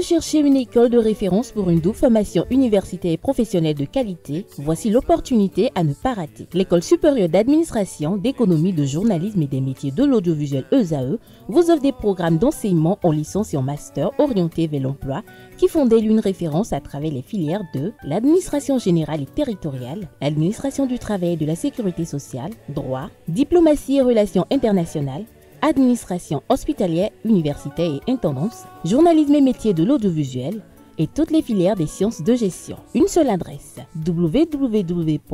cherchez une école de référence pour une double formation universitaire et professionnelle de qualité? Voici l'opportunité à ne pas rater. L'École supérieure d'administration, d'économie, de journalisme et des métiers de l'audiovisuel ESAE vous offre des programmes d'enseignement en licence et en master orientés vers l'emploi qui font d'elle une référence à travers les filières de l'administration générale et territoriale, l'administration du travail et de la sécurité sociale, droit, diplomatie et relations internationales, administration hospitalière, universitaire et intendance, journalisme et métiers de l'audiovisuel et toutes les filières des sciences de gestion. Une seule adresse, www.esae.bj.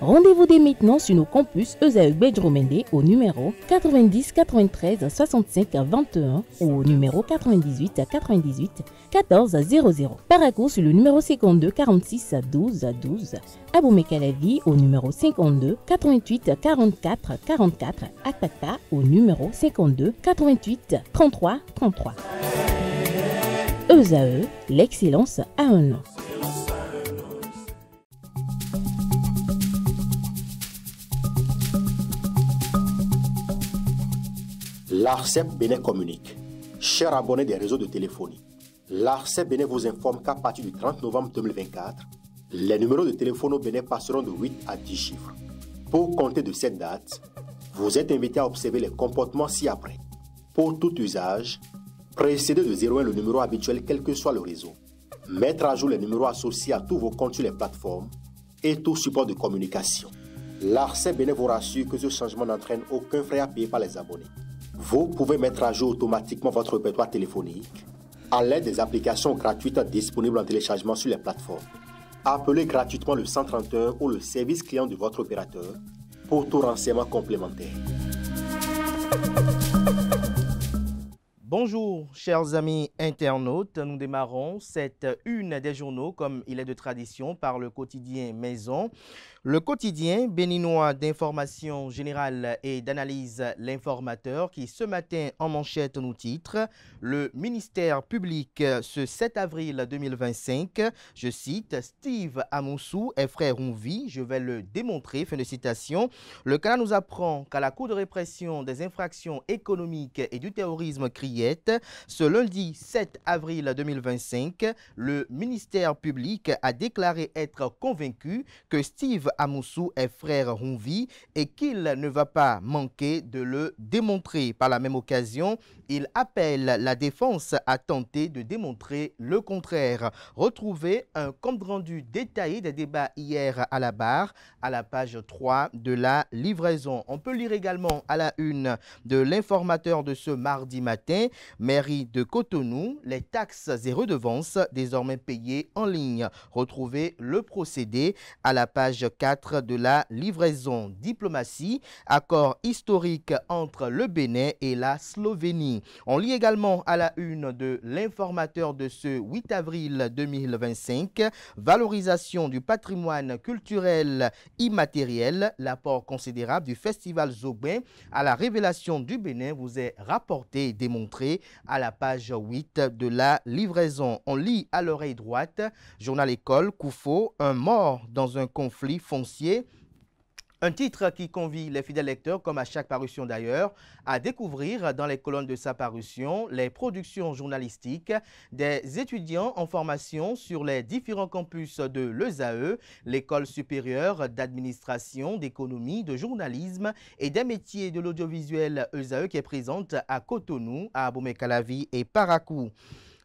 Rendez-vous dès maintenant sur nos campus ESAE Bedjromende au numéro 90 93 65 21 ou au numéro 98 98 14 00. Paracourt sur le numéro 52 46 12 12. Abomey-Calavi au numéro 52 88 44 44. Akpata au numéro 52 88 33 33. ESAE, l'excellence a un nom. L'ARCEP Bénin communique. Chers abonnés des réseaux de téléphonie, l'ARCEP Bénin vous informe qu'à partir du 30 novembre 2024, les numéros de téléphone au Bénin passeront de 8 à 10 chiffres. Pour compter de cette date, vous êtes invité à observer les comportements ci-après. Pour tout usage, précédez de 01 le numéro habituel quel que soit le réseau. Mettre à jour les numéros associés à tous vos comptes sur les plateformes et tout support de communication. L'ARCEP Bénin vous rassure que ce changement n'entraîne aucun frais à payer par les abonnés. Vous pouvez mettre à jour automatiquement votre répertoire téléphonique à l'aide des applications gratuites disponibles en téléchargement sur les plateformes. Appelez gratuitement le 131 ou le service client de votre opérateur pour tout renseignement complémentaire. Bonjour chers amis internautes, nous démarrons cette une des journaux comme il est de tradition par le quotidien Maison. Le quotidien béninois d'information générale et d'analyse L'Informateur qui ce matin en manchette nous titre « Le ministère public ce 7 avril 2025 », je cite, « Steve Amoussou est frère Rouvi, je vais le démontrer », fin de citation. Le Canada nous apprend qu'à la Cour de répression des infractions économiques et du terrorisme Criette, ce lundi 7 avril 2025, le ministère public a déclaré être convaincu que Steve Amoussou est frère Rouvi et qu'il ne va pas manquer de le démontrer. Par la même occasion, il appelle la défense à tenter de démontrer le contraire. Retrouvez un compte-rendu détaillé des débats hier à la barre à la page 3 de la livraison. On peut lire également à la une de l'Informateur de ce mardi matin, mairie de Cotonou, les taxes et redevances désormais payées en ligne. Retrouvez le procédé à la page 4 de la livraison. Diplomatie, accord historique entre le Bénin et la Slovénie. On lit également à la une de l'Informateur de ce 8 avril 2025, valorisation du patrimoine culturel immatériel, l'apport considérable du Festival Zogbin à la révélation du Bénin vous est rapporté et démontré à la page 8 de la livraison. On lit à l'oreille droite, journal école, Koufo, un mort dans un conflit foncier. Un titre qui convie les fidèles lecteurs, comme à chaque parution d'ailleurs, à découvrir dans les colonnes de sa parution les productions journalistiques des étudiants en formation sur les différents campus de l'ESAE, l'École supérieure d'administration, d'économie, de journalisme et des métiers de l'audiovisuel ESAE qui est présente à Cotonou, à Abomey-Calavi et Paracourt.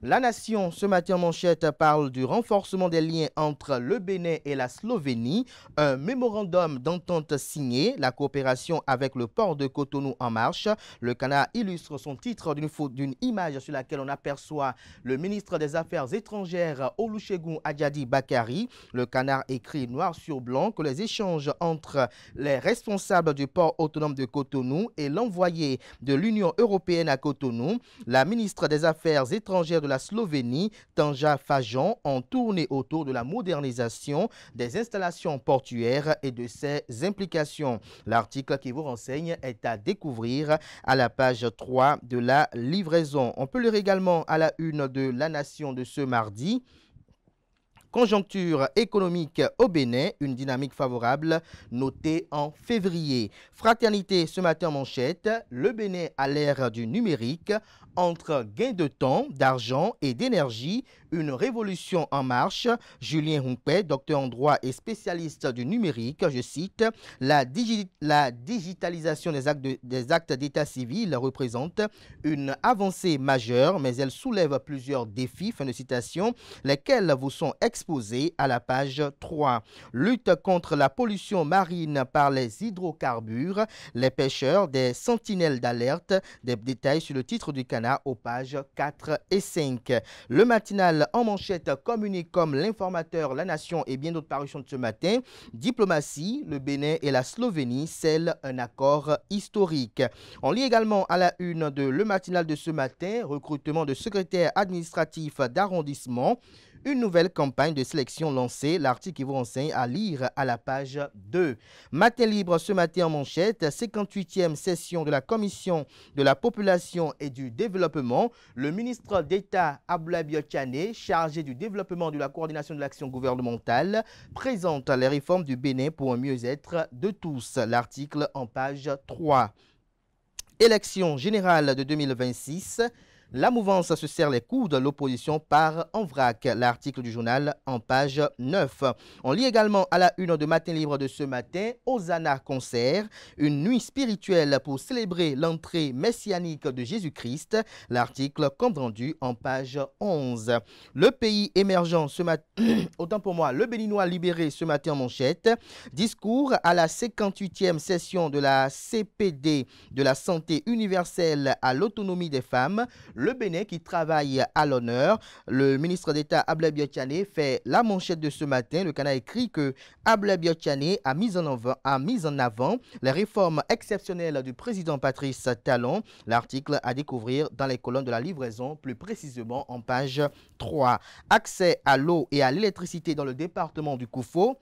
La Nation, ce matin en manchette, parle du renforcement des liens entre le Bénin et la Slovénie. Un mémorandum d'entente signé, la coopération avec le port de Cotonou en marche. Le Canard illustre son titre d'une image sur laquelle on aperçoit le ministre des Affaires étrangères Olusegun Adjadi Bakari. Le Canard écrit noir sur blanc que les échanges entre les responsables du port autonome de Cotonou et l'envoyé de l'Union européenne à Cotonou, la ministre des Affaires étrangères de la Slovénie, Tanja Fajon, ont tourné autour de la modernisation des installations portuaires et de ses implications. L'article qui vous renseigne est à découvrir à la page 3 de la livraison. On peut lire également à la une de La Nation de ce mardi. Conjoncture économique au Bénin, une dynamique favorable notée en février. Fraternité ce matin en manchette, le Bénin à l'ère du numérique, entre gain de temps, d'argent et d'énergie, une révolution en marche. Julien Humpé, docteur en droit et spécialiste du numérique, je cite, la digitalisation des actes d'état civil représente une avancée majeure, mais elle soulève plusieurs défis, fin de citation, lesquels vous sont exposés à la page 3. Lutte contre la pollution marine par les hydrocarbures, les pêcheurs, des sentinelles d'alerte, des détails sur le titre du canard aux pages 4 et 5. Le matinal en manchette communique comme l'informateur, La Nation et bien d'autres parutions de ce matin. Diplomatie, le Bénin et la Slovénie scellent un accord historique. On lit également à la une de Le Matinal de ce matin, recrutement de secrétaires administratifs d'arrondissement. Une nouvelle campagne de sélection lancée, l'article qui vous renseigne à lire à la page 2. Matin libre ce matin en manchette, 58e session de la Commission de la population et du développement. Le ministre d'État Abdoulaye Biotchane, chargé du développement de la coordination de l'action gouvernementale, présente les réformes du Bénin pour un mieux-être de tous. L'article en page 3. Élection générale de 2026. La mouvance se serre les coudes, l'opposition part en vrac. L'article du journal en page 9. On lit également à la une de Matin Libre de ce matin, Hosanna concert, une nuit spirituelle pour célébrer l'entrée messianique de Jésus-Christ. L'article compte rendu en page 11. Le pays émergent ce matin, autant pour moi, le Béninois libéré ce matin en manchette. Discours à la 58e session de la CPD de la santé universelle à l'autonomie des femmes. Le Bénin qui travaille à l'honneur. Le ministre d'État Abdoulaye Biotchane fait la manchette de ce matin. Le Canard écrit que Abdoulaye Biotchane a mis en avant les réformes exceptionnelles du président Patrice Talon. L'article à découvrir dans les colonnes de la livraison, plus précisément en page 3. Accès à l'eau et à l'électricité dans le département du Koufo.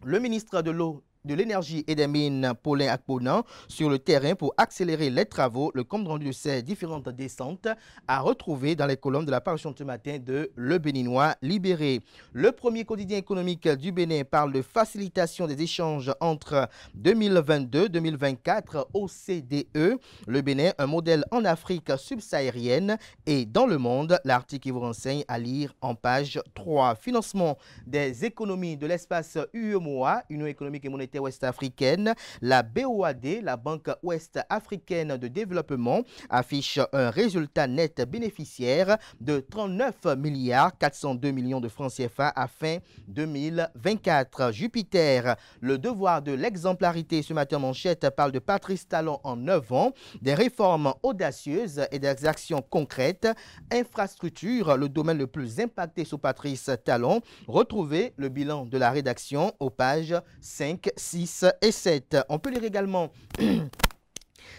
Le ministre de l'eau, de l'énergie et des mines, Paulin Akponan, sur le terrain pour accélérer les travaux. Le compte rendu de ces différentes descentes à retrouver dans les colonnes de la parution de ce matin de Le Béninois libéré. Le premier quotidien économique du Bénin parle de facilitation des échanges entre 2022-2024 OCDE. Le Bénin, un modèle en Afrique subsaharienne et dans le monde. L'article qui vous renseigne à lire en page 3. Financement des économies de l'espace UEMOA, Union économique et monétaire ouest-africaine. La BOAD, la Banque ouest-africaine de développement, affiche un résultat net bénéficiaire de 39 milliards 402 millions de francs CFA à fin 2024. Jupiter, le devoir de l'exemplarité ce matin en manchette parle de Patrice Talon en 9 ans, des réformes audacieuses et des actions concrètes. Infrastructure, le domaine le plus impacté sous Patrice Talon. Retrouvez le bilan de la rédaction aux pages 5, 6 et 7. On peut lire également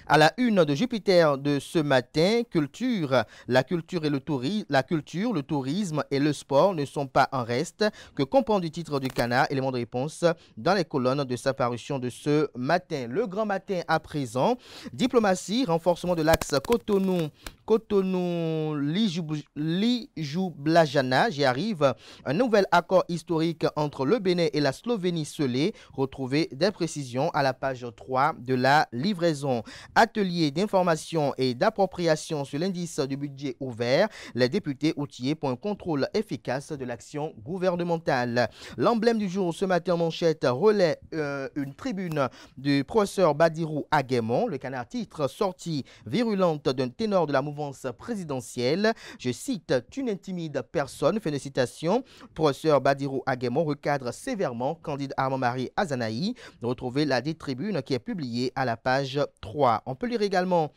à la une de Jupiter de ce matin, culture, la culture, le tourisme et le sport ne sont pas en reste. Que comprend du titre du Canard? Élément de réponse dans les colonnes de sa parution de ce matin. Le grand matin à présent, diplomatie, renforcement de l'axe Cotonou-Lijublajana, j'y arrive. Un nouvel accord historique entre le Bénin et la Slovénie scellé. Retrouvez des précisions à la page 3 de la livraison. Atelier d'information et d'appropriation sur l'indice du budget ouvert. Les députés outillés pour un contrôle efficace de l'action gouvernementale. L'emblème du jour ce matin en manchette relaie une tribune du professeur Badirou Aguemon. Le Canard titre sortie virulente d'un ténor de la mouvance présidentielle. Je cite, tu n'intimides personne. Fin de citation. Professeur Badirou Aguemon recadre sévèrement Candide Armand-Marie Azanaï. Retrouvez la tribune qui est publiée à la page 3. On peut lire également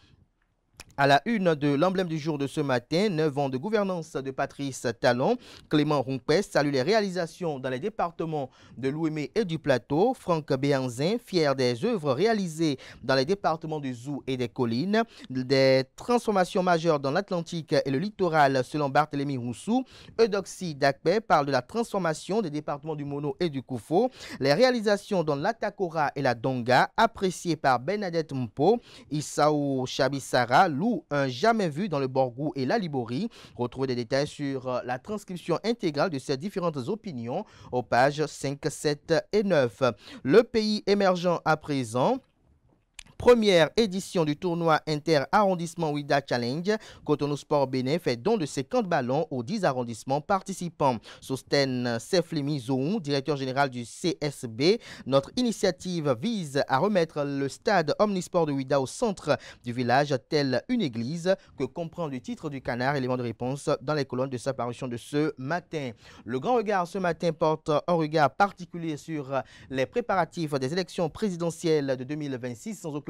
à la une de l'emblème du jour de ce matin, 9 ans de gouvernance de Patrice Talon. Clément Rompès salue les réalisations dans les départements de l'Ouémé et du Plateau. Franck Béanzin, fier des œuvres réalisées dans les départements du Zou et des Collines. Des transformations majeures dans l'Atlantique et le littoral selon Barthélemy Roussou. Eudoxie Dakpe parle de la transformation des départements du Mono et du Koufo. Les réalisations dans l'Atakora et la Donga, appréciées par Bernadette Mpo. Issaou Chabissara, loup, un jamais vu dans le Borgou et la Liborie. Retrouvez des détails sur la transcription intégrale de ces différentes opinions aux pages 5, 7 et 9. Le pays émergent à présent. Première édition du tournoi inter-arrondissement Ouida Challenge. Cotonou Sport Bénin fait don de 50 ballons aux 10 arrondissements participants. Sosten Seflimi Zoum, directeur général du CSB. Notre initiative vise à remettre le stade Omnisport de Ouida au centre du village, tel une église, que comprend le titre du Canard, élément de réponse dans les colonnes de sa parution de ce matin. Le grand regard ce matin porte un regard particulier sur les préparatifs des élections présidentielles de 2026 sans occulter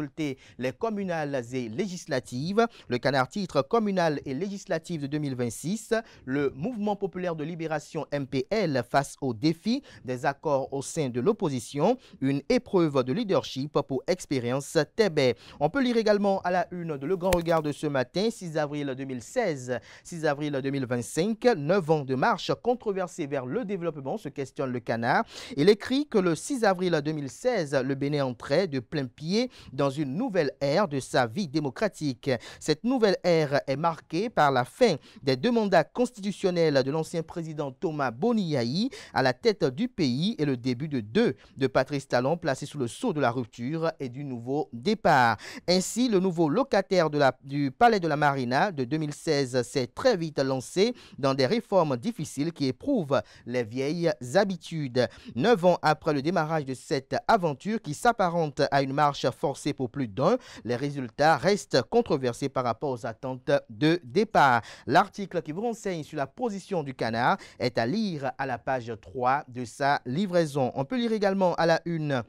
les communales et législatives. Le Canard titre communal et législative de 2026. Le mouvement populaire de libération MPL face aux défis des accords au sein de l'opposition. Une épreuve de leadership pour Expérience Tébé. On peut lire également à la une de Le Grand Regard de ce matin, 6 avril 2016, 6 avril 2025, 9 ans de marche controversée vers le développement, se questionne le Canard. Il écrit que le 6 avril 2016, le Bénin entrait de plein pied dans une nouvelle ère de sa vie démocratique. Cette nouvelle ère est marquée par la fin des 2 mandats constitutionnels de l'ancien président Thomas Boniaï à la tête du pays et le début de 2 de Patrice Talon placé sous le sceau de la rupture et du nouveau départ. Ainsi, le nouveau locataire du Palais de la Marina de 2016 s'est très vite lancé dans des réformes difficiles qui éprouvent les vieilles habitudes. 9 ans après le démarrage de cette aventure qui s'apparente à une marche forcée pour plus d'un, les résultats restent controversés par rapport aux attentes de départ. L'article qui vous renseigne sur la position du Canard est à lire à la page 3 de sa livraison. On peut lire également à la une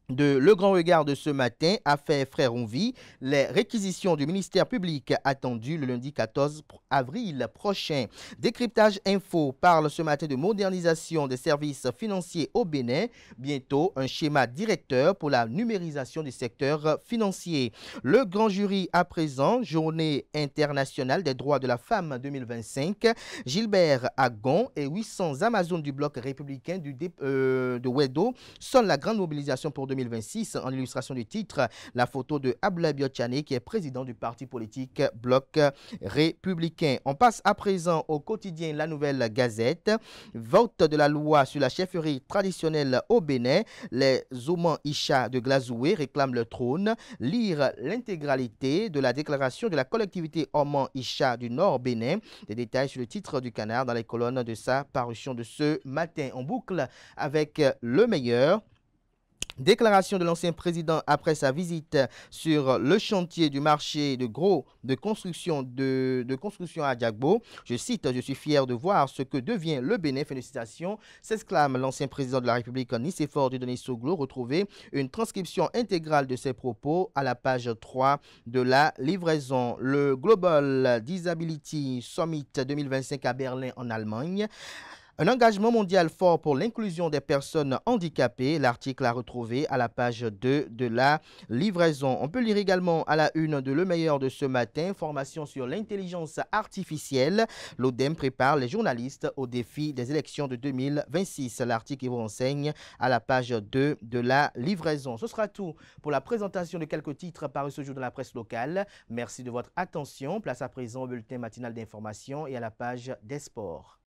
de Le Grand Regard de ce matin, affaire Frère Onvie, les réquisitions du ministère public attendues le lundi 14 avril prochain. Décryptage Info parle ce matin de modernisation des services financiers au Bénin. Bientôt, un schéma directeur pour la numérisation du secteur financier. Le grand jury à présent, journée internationale des droits de la femme 2025. Gilbert Agon et 800 Amazones du bloc républicain de Wedo sonnent la grande mobilisation pour 2026. En illustration du titre, la photo de Abdoulaye Biotchane qui est président du parti politique Bloc républicain. On passe à présent au quotidien La Nouvelle Gazette. Vote de la loi sur la chefferie traditionnelle au Bénin. Les Oman Isha de Glazoué réclament le trône. Lire l'intégralité de la déclaration de la collectivité Oman Isha du Nord Bénin. Des détails sur le titre du Canard dans les colonnes de sa parution de ce matin. On boucle avec le meilleur. Déclaration de l'ancien président après sa visite sur le chantier du marché de construction à Diagbo. Je cite, je suis fier de voir ce que devient le Bénin. Félicitations, s'exclame l'ancien président de la République Nicéphore Dieudonné Soglo. Retrouvez une transcription intégrale de ses propos à la page 3 de la livraison. Le Global Disability Summit 2025 à Berlin en Allemagne. Un engagement mondial fort pour l'inclusion des personnes handicapées. L'article à retrouver à la page 2 de la livraison. On peut lire également à la une de Le Meilleur de ce matin, formation sur l'intelligence artificielle. L'ODEM prépare les journalistes au défi des élections de 2026. L'article qui vous renseigne à la page 2 de la livraison. Ce sera tout pour la présentation de quelques titres parus ce jour dans la presse locale. Merci de votre attention. Place à présent au bulletin matinal d'information et à la page des sports.